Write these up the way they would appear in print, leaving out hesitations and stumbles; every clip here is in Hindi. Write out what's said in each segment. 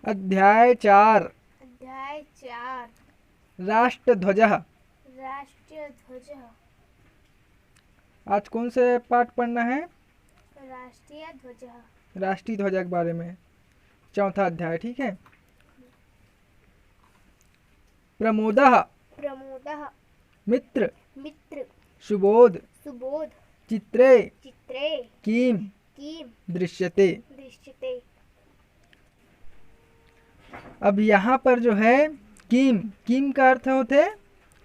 अध्याय 4 अध्याय 4 राष्ट्रध्वजः। राष्ट्रध्वज। आज कौन से पाठ पढ़ना है? राष्ट्रीय ध्वज। राष्ट्रीय ध्वज के बारे में, चौथा अध्याय। ठीक है। प्रमोदः प्रमोदः मित्र मित्र सुबोध सुबोध चित्रे चित्रे किम किम दृश्यते। दृश्यते। अब यहाँ पर जो है किम, किम का अर्थ होते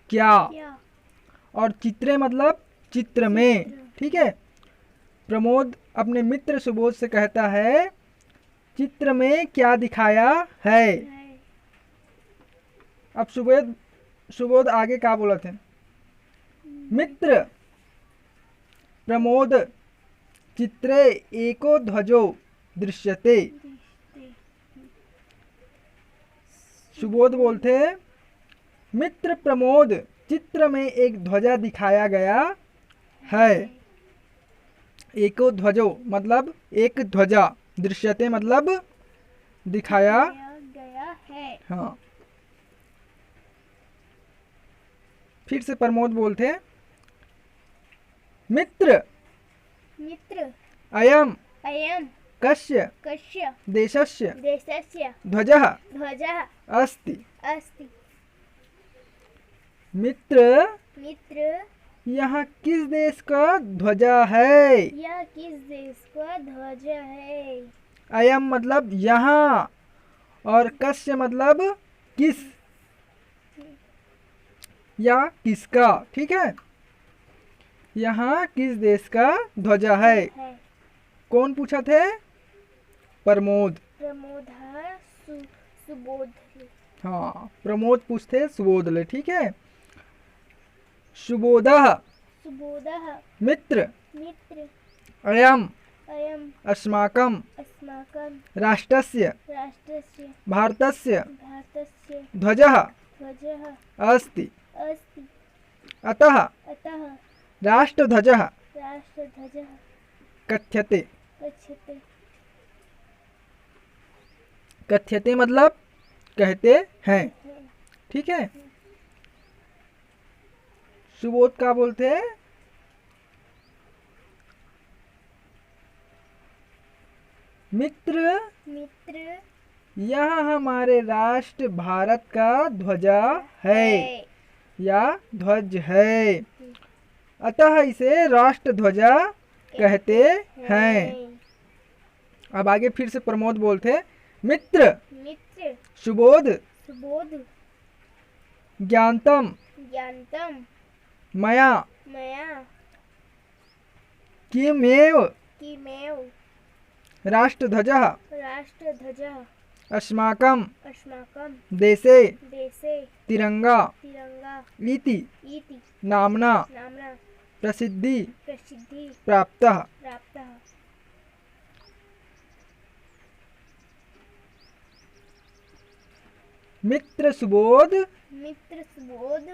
क्या, क्या और चित्रे मतलब चित्र में। ठीक है। प्रमोद अपने मित्र सुबोध से कहता है चित्र में क्या दिखाया है। अब सुबोध आगे क्या बोला थे? मित्र प्रमोद चित्रे एको ध्वजो दृश्यते। सुबोध बोलते मित्र प्रमोद चित्र में एक ध्वजा दिखाया गया है। एको ध्वजो मतलब एक ध्वजा, दृश्यते मतलब दिखाया गया है। हाँ। फिर से प्रमोद बोलते मित्र मित्र अयम अयम कस्य कस्य देशस्य देशस्य ध्वजः ध्वजः अस्ति। अस्ति। मित्र मित्र यहाँ किस देश का ध्वजा है? यह किस देश का ध्वज है? अयम मतलब यहाँ, और कस्य मतलब किस या किसका। ठीक है। यहाँ किस देश का ध्वजा है? कौन पूछा थे? प्रमोद। प्रमोद सुबोध। हाँ, प्रमोद पूछते सुबोध ले। ठीक है। सुबोधः सुबोधः मित्र मित्र अयम अयम अस्माकं अस्माकं राष्ट्रस्य राष्ट्रस्य भारतस्य भारतस्य ध्वजः ध्वजः अस्ति। अस्ति। अतः अतः राष्ट्रध्वजः राष्ट्रध्वजः कथ्यते। कथ्यते। कथ्यते मतलब कहते हैं। ठीक है। सुबोध का बोलते हैं मित्र मित्र यह हमारे राष्ट्र भारत का ध्वजा है या ध्वज है, अतः इसे राष्ट्र ध्वजा कहते हैं। अब आगे फिर से प्रमोद बोलते मित्र मित्र सुबोध सुबोध ज्ञातम ज्ञातम मया मया किमेव किमेव राष्ट्रध्वजः राष्ट्रध्वजः अस्माकं अस्माकं देशे देशे तिरंगा तिरंगा इति इति नाम्ना नाम्ना प्रसिद्धि प्रसिद्धि प्राप्तः। प्राप्तः। मित्र सुबोध मित्र सुबोध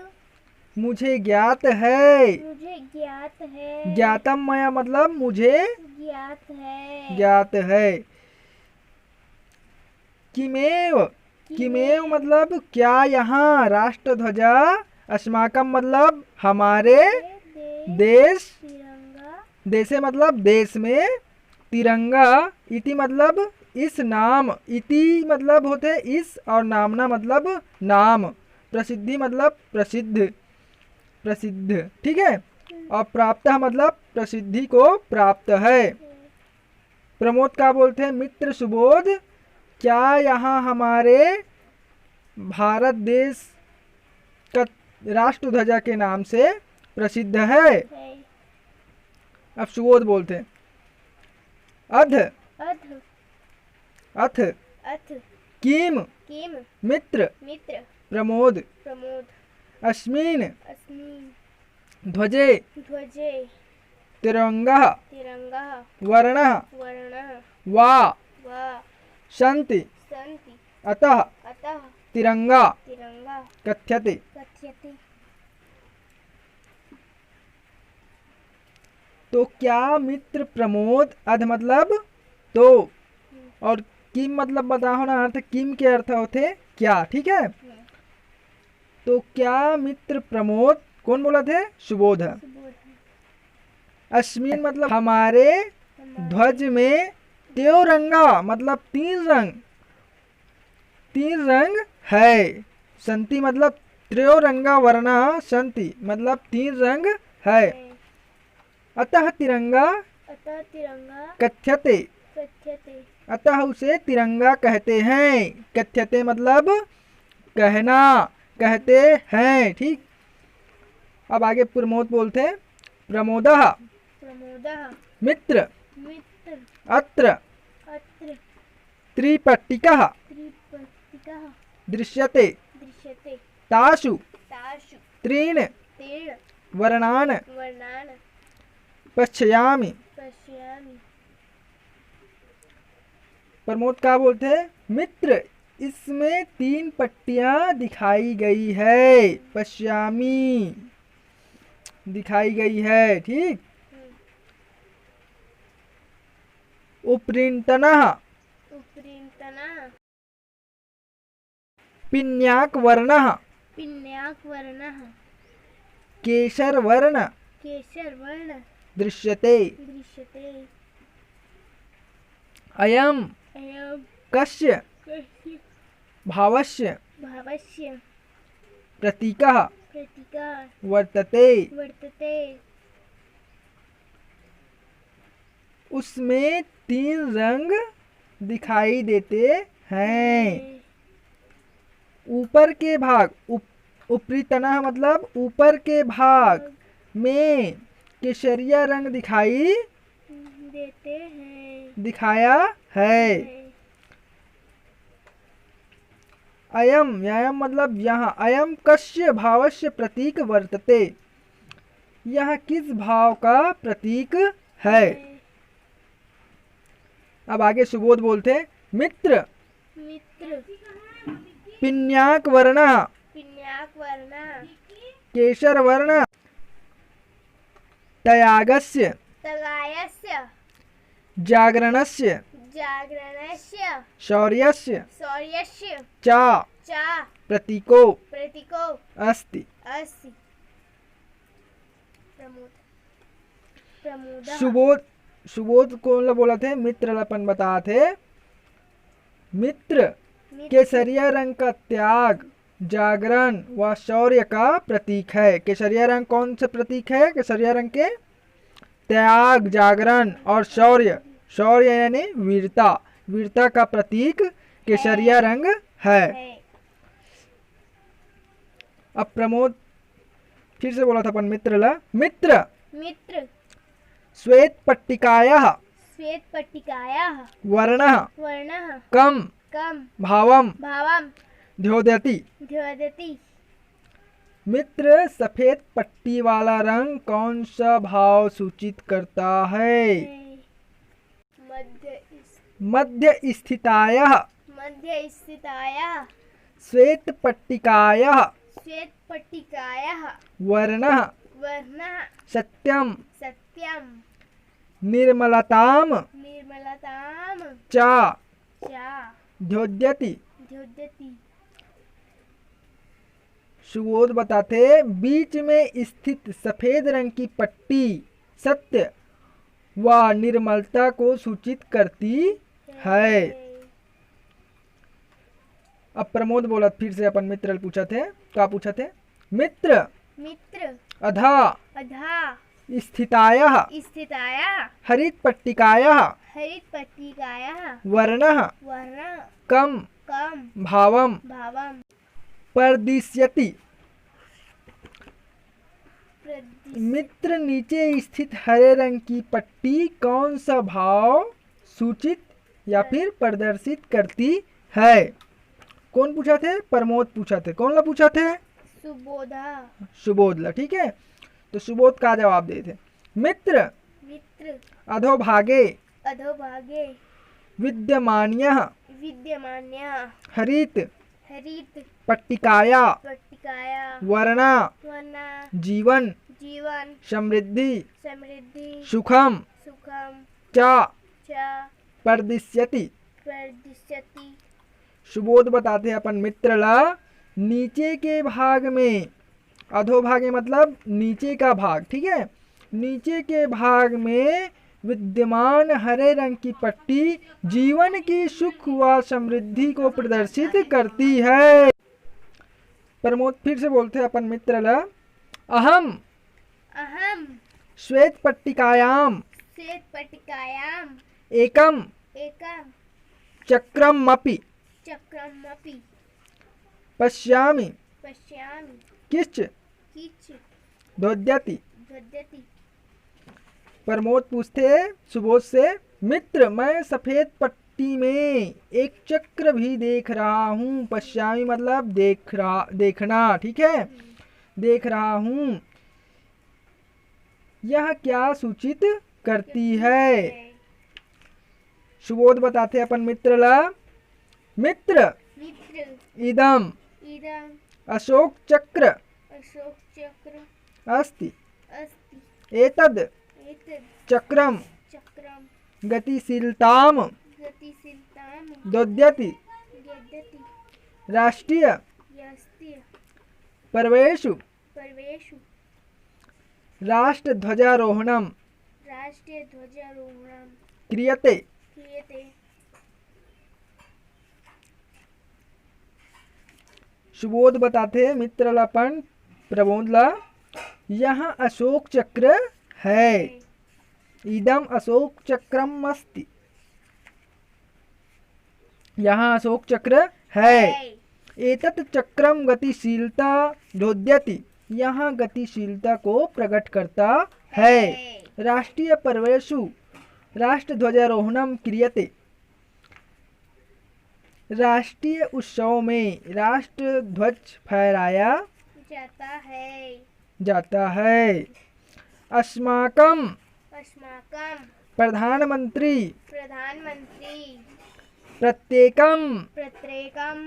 मुझे ज्ञात है। मुझे ज्ञात है। ज्ञातम मया मतलब मुझे ज्ञात है। ज्ञात है। किमेव किमेव मतलब क्या यहाँ राष्ट्रध्वजा अस्माकम मतलब हमारे देश, तिरंगा देशे मतलब देश में, तिरंगा इति मतलब इस नाम, इति मतलब होते इस, और नामना मतलब नाम, प्रसिद्धि मतलब प्रसिद्ध, प्रसिद्ध। ठीक है। और प्राप्त मतलब प्रसिद्धि को प्राप्त है। प्रमोद का बोलते हैं मित्र सुबोध क्या यहाँ हमारे भारत देश का राष्ट्र ध्वजा के नाम से प्रसिद्ध है। अब सुबोध बोलते हैं अध अध अथ अथ किम किम मित्र मित्र प्रमोद प्रमोद अस्मिन् अस्मिन् ध्वजे ध्वजे तिरंगा तिरंगा वर्णः वर्णः वा वा सन्ति, सन्ति। अतः अतः तिरंगा तिरंगा कथ्यते। कथ्यते। तो क्या मित्र प्रमोद, अध मतलब तो, और किम मतलब बताओ ना अर्थ, किम के अर्थ होते क्या, ठीक है। तो क्या मित्र प्रमोद, कौन बोला थे, सुबोध। सुबोध। अस्मिन मतलब हमारे, ध्वज में, त्योरंगा मतलब तीन रंग है। संति मतलब त्रयोरंगा वर्णा संति मतलब तीन रंग है। अतः तिरंगा अतः तिरंगा कथ्यते, कथ्यते। अतः उसे तिरंगा कहते हैं। कथ्यते मतलब कहना, कहते हैं, ठीक। अब आगे प्रमोद बोलते हैं। प्रमोदः प्रमोदः मित्र मित्र अत्र अत्र त्रिपट्टिकः त्रिपट्टिकः दृश्यते दृश्यते। तासु तासु त्रीन् तीर्ण वर्णान् वर्णान् पश्यामि। पश्यामि। प्रमोद क्या बोलते हैं, मित्र इसमें 3 पट्टियां दिखाई गई है। पश्यामी दिखाई गई है, ठीक। उपरिन्तनः उपरिन्तनः पिन्याक वर्णः पिन्याक वर्णः केसर वर्ण केसर वर्ण दृश्यते। दृश्यते। अयम् अयं कस्य कस्य भावस्य भावस्य प्रतीकः प्रतीकः वर्तते। वर्तते। उसमें 3 रंग दिखाई देते हैं। ऊपर के भाग, उपरितनः मतलब ऊपर के भाग में केसरिया रंग दिखाई देते हैं, दिखाया है। अयम मतलब यहाँ, अयम कस्य भावस्य प्रतीक वर्तते, यह किस भाव का प्रतीक है। अब आगे सुबोध बोलते हैं। मित्र मित्र पिन्याक वर्णः पिन्याक वर्ण केसर वर्ण तयागस्य तगायस्य जागरणस्य जागरणस्य शौर्यस्य शौर्यस्य च च प्रतीको प्रतीको अस्ति। अस्ति। प्रमोद प्रमोदः सुबोध कौन बोला थे, मित्र लपन बता थे। मित्र केसरिया रंग का त्याग, जागरण व शौर्य का प्रतीक है। केसरिया रंग कौन सा प्रतीक है, केसरिया रंग के त्याग, जागरण और शौर्य, शौर्य यानी वीरता, वीरता का प्रतीक केसरिया रंग है। अब प्रमोद फिर से बोला था अपन मित्र मित्र मित्र श्वेत पट्टिकायाः श्वेत पट्टिकायाः वर्णः वर्णः कम कम भावम भावम द्योतयति। द्योतयति। मित्र सफेद पट्टी वाला रंग कौन सा भाव सूचित करता है। मध्य स्थितायाः मध्य स्थितायाः श्वेत पट्टिकायाः श्वेत पट्टिकायाः वर्णः वर्णः सत्यम सत्यम निर्मलताम निर्मलताम च च द्योतयति। द्योतयति। सुबोध बताते बीच में स्थित सफेद रंग की पट्टी सत्य व निर्मलता को सूचित करती है। अब प्रमोद बोला फिर से अपन मित्र पूछा थे, क्या पूछा थे। मित्र मित्र अधा अधा स्थितायाः स्थितायाः हरित पट्टिकायाः हरित पट्टिकायाः वर्णः वर्णः कम कम भावम भावम प्रदिश्यति। प्रदिश मित्र नीचे स्थित हरे रंग की पट्टी कौन सा भाव सूचित या फिर प्रदर्शित करती है। कौन पूछा थे, प्रमोद पूछा थे। कौन ला पूछा थे, सुबोधा सुबोध ला, ठीक है। तो सुबोध का जवाब दे थे। मित्र मित्र अधोभागे अधोभागे विद्यमान्यः विद्यमान्यः हरित हरित पट्टिकाया पट्टिकायाः वर्णा वर्णा जीवन जीवन समृद्धि समृद्धि सुखम सुखम च च प्रदिश्यति। प्रदिशति सुबोध बताते हैं अपन मित्र ला नीचे के भाग में, अधोभागे मतलब नीचे का भाग, ठीक है, नीचे के भाग में विद्यमान हरे रंग की पट्टी जीवन की सुख व समृद्धि को प्रदर्शित करती है। प्रमोद फिर से बोलते हैं अपन मित्र ला अहम अहम श्वेत पट्टिकायाम श्वेत पट्टिकायाम एकम एकम चक्रमपि चक्रमपि पश्यामि पश्यामि किश्च किच ध्वद्यति। ध्वद्यति प्रमोद पूछते हैं सुबोध से मित्र मैं सफेद पट्टी में एक चक्र भी देख रहा हूँ। पश्यामी मतलब देखना, ठीक है, देख रहा हूँ। यह क्या सूचित करती है? सुबोध बताते हैं अपन मित्र ला मित्र मित्र इदम इदं अशोक चक्र अशोक चक्र अस्ति अस्ति एतद् एतद् चक्रम चक्रम गतिशीलताम गतिशीलतां दद्यति। दद्यति राष्ट्रीय यस्ति पर्वेषु पर्वेषु राष्ट्रध्वजारोहणम राष्ट्रीयध्वजारोहणं क्रियते। क्रियते सुबोध बताते हैं मित्र लापन प्रबोध ला यहाँ अशोक चक्र है। इदम अशोक चक्रम अस्ति, यहाँ अशोक चक्र है। एतत् चक्रम गतिशीलता ध्वद्यति, यहाँ गतिशीलता को प्रकट करता है। राष्ट्रीय पर्वेषु राष्ट्रध्वजारोहणम क्रियते, राष्ट्रीय उत्सव में राष्ट्र ध्वज फहराया जाता है। अस्माकं अस्माकं प्रधानमंत्री प्रधानमंत्री प्रत्येकं प्रत्येकं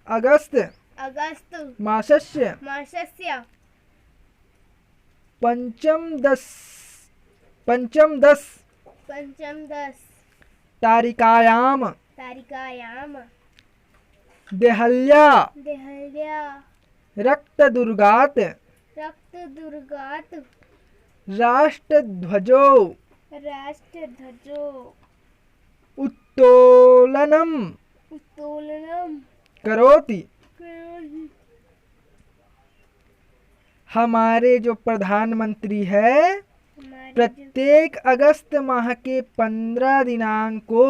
अगस्त अगस्त मासस्य मासस्य पंचमदश पंचमदश तारिकायां तारिकायां देहल्या देहल्या रक्तदुर्गात् रक्तदुर्गात् राष्ट्रध्वजो राष्ट्रध्वजो उत्तोलनम् उत्तोलनं करोति। करोति। हमारे जो प्रधानमंत्री है हमारे प्रत्येक अगस्त माह के 15 दिनांक को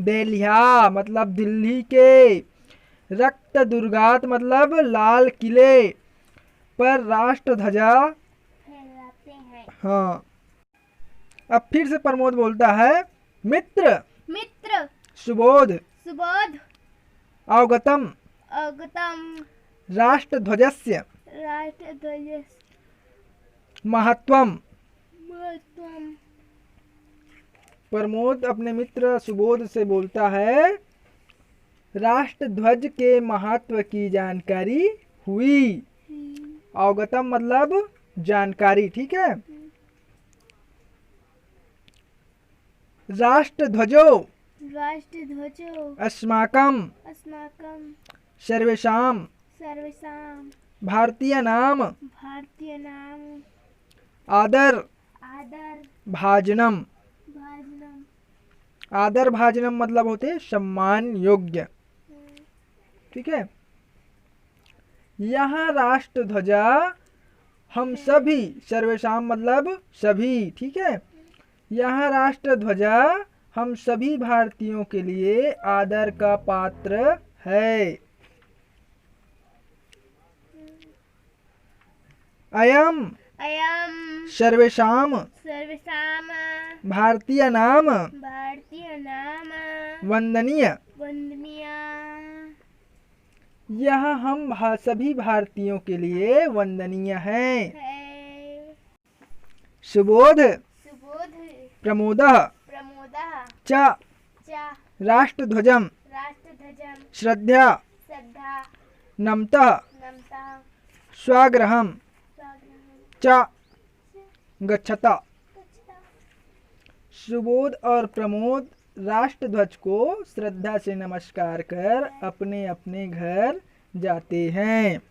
देलिया मतलब दिल्ली के रक्त दुर्गात मतलब लाल किले पर राष्ट्र ध्वजा फहराते हैं। हाँ। अब फिर से प्रमोद बोलता है मित्र मित्र सुबोध सुबोध अवगतम अगतम राष्ट्र ध्वजस्य राष्ट्रध्वजस्य महत्वम। महत्वम प्रमोद अपने मित्र सुबोध से बोलता है राष्ट्र ध्वज के महत्व की जानकारी हुई। अवगतम मतलब जानकारी, ठीक है। राष्ट्र ध्वजो राष्ट्रध्वजो अस्माकं अस्माकं सर्वेषां सर्वेषां भारतीय नाम भारतीयानां आदर आदर भाजनम। भाजनम आदर भाजनम मतलब होते सम्मान योग्य, ठीक है। यहाँ राष्ट्र ध्वजा हम सभी, सर्वेषां मतलब सभी, ठीक है। यहाँ राष्ट्र ध्वजा हम सभी भारतीयों के लिए आदर का पात्र है। अयम अयम सर्वेषां सर्वेषां भारतीय नाम भारतीयानां वंदनीय। वंदनीय। यह हम सभी भारतीयों के लिए वंदनीय है। सुबोध सुबोध प्रमोदः प्रमोदः च च राष्ट्रध्वजं राष्ट्रध्वजं श्रद्धया श्रद्धा नमतः नमतः स्वागृहं स्वागतं च गच्छता। गच्छता। सुबोध और प्रमोद राष्ट्र ध्वज को श्रद्धा से नमस्कार कर अपने अपने घर जाते हैं।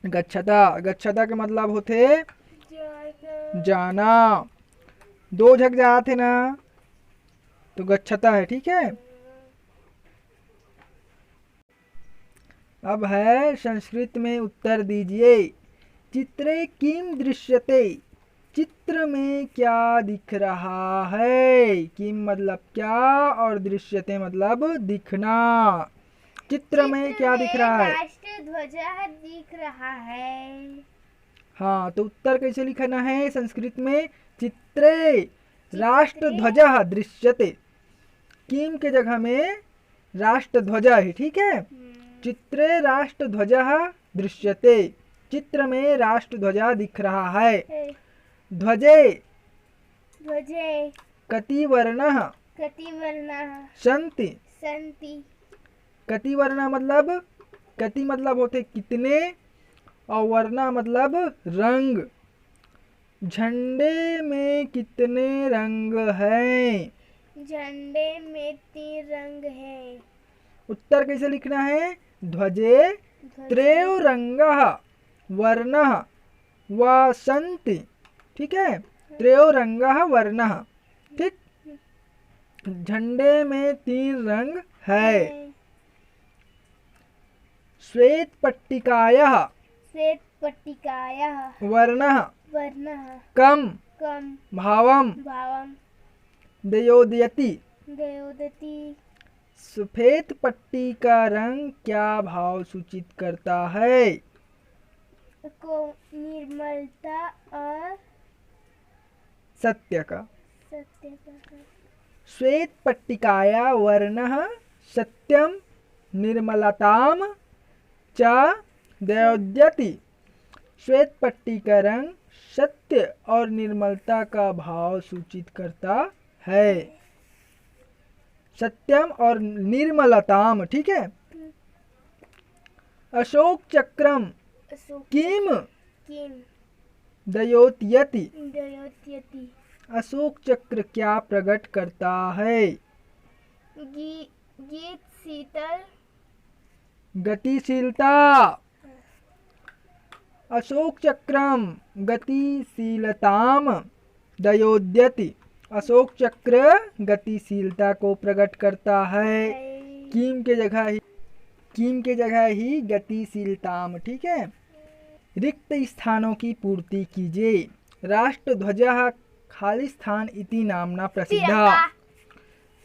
गच्छता, गच्छता के मतलब होते जाना। दो झक जात है ना तो गच्छता है, ठीक है। अब है संस्कृत में उत्तर दीजिए। चित्रे किम दृश्यते, चित्र में क्या दिख रहा है। किम मतलब क्या और दृश्यते मतलब दिखना। चित्र में क्या दिख रहा है? राष्ट्र ध्वजा दिख रहा है। हाँ, तो उत्तर कैसे लिखना है संस्कृत में? चित्रे राष्ट्र ध्वजा दृश्यते। किम के जगह में राष्ट्र ध्वजा है, ठीक है। चित्रे राष्ट्र ध्वजा दृश्यते, चित्र में राष्ट्र ध्वजा दिख रहा है। ध्वजे ध्वजे कति वर्णः कटिवर्णः सन्ति। सन्ति। कति वर्ण मतलब, कति मतलब होते कितने और वर्णा मतलब रंग। झंडे में कितने रंग हैं? झंडे में 3 रंग है। उत्तर कैसे लिखना है? ध्वजे त्रयोरंगः वर्णः व सन्ति, ठीक है। त्रयोरंगः वर्णः, ठीक। झंडे में 3 रंग है। श्वेत पट्टिकायाः श्वेत पट्टिकायाः वर्णः वर्णः कम कम भावम भावम दयोदयति। दयोदति। सफेद पट्टी का रंग क्या भाव सूचित करता है? को निर्मलता और सत्य का। सत्य का। श्वेत पट्टिकाया वर्णः सत्यम निर्मलताम च दयोद्यति। श्वेत पट्टी का रंग सत्य और निर्मलता का भाव सूचित करता है। सत्यम और निर्मलताम, ठीक है। अशोक चक्रम किम किम दयोत्यति। दयोत्यति। अशोक चक्र क्या प्रकट करता है? गीत शीतल गतिशीलता। अशोक चक्रम गतिशीलताम दयोद्यति। अशोक चक्र गतिशीलता को प्रकट करता है। किम के जगह ही गतिशीलताम, ठीक है। रिक्त स्थानों की पूर्ति कीजिए। राष्ट्र ध्वजा खाली स्थान इति नामना प्रसिद्धा।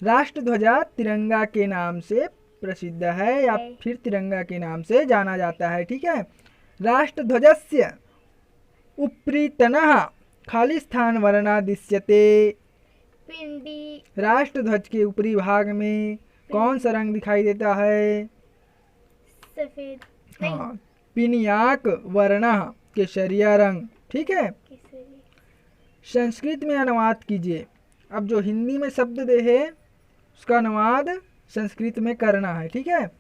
राष्ट्र ध्वजा तिरंगा के नाम से प्रसिद्ध है या फिर तिरंगा के नाम से जाना जाता है, ठीक है। राष्ट्र ध्वजस्य उपरितनः खाली स्थान वर्णा दृश्यते। पिंडी। राष्ट्र ध्वज के ऊपरी भाग में कौन सा रंग दिखाई देता है? सफेद। हाँ, पिनियाक वर्णः केसरिया रंग, ठीक है। संस्कृत में अनुवाद कीजिए। अब जो हिंदी में शब्द दे है उसका अनुवाद संस्कृत में करना है, ठीक है।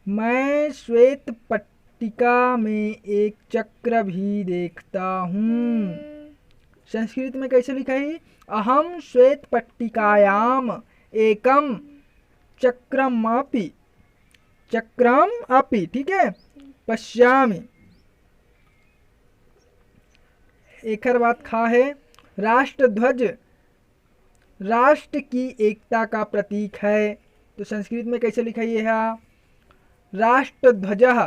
मैं श्वेत पट्टिका में एक चक्र भी देखता हूँ। संस्कृत में कैसे लिखा है? अहम श्वेत पट्टिकायाम एकम चक्रम अपि, ठीक है, पश्यामि। एक और बात खा है, राष्ट्र ध्वज राष्ट्र की एकता का प्रतीक है। तो संस्कृत में कैसे लिखा है? राष्ट्र ध्वजः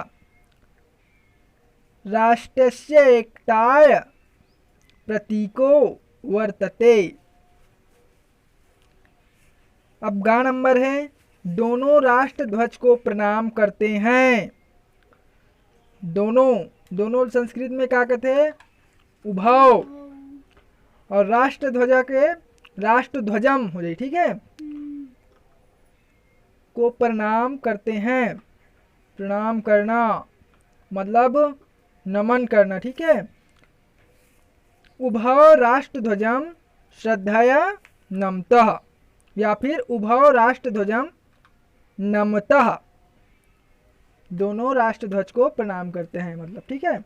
राष्ट्रस्य एकताय प्रतीको वर्तते। अब गा नंबर है, दोनों राष्ट्र ध्वज को प्रणाम करते हैं। दोनों संस्कृत में क्या कहते हैं? उभौ। और राष्ट्र ध्वजा के राष्ट्र ध्वजम हो जाए, ठीक है, को प्रणाम करते हैं। प्रणाम करना मतलब नमन करना, ठीक है। उभौ राष्ट्र ध्वजम श्रद्धया नमतः या फिर उभौ राष्ट्र ध्वजम नमतः। दोनों राष्ट्र ध्वज को प्रणाम करते हैं मतलब, ठीक है।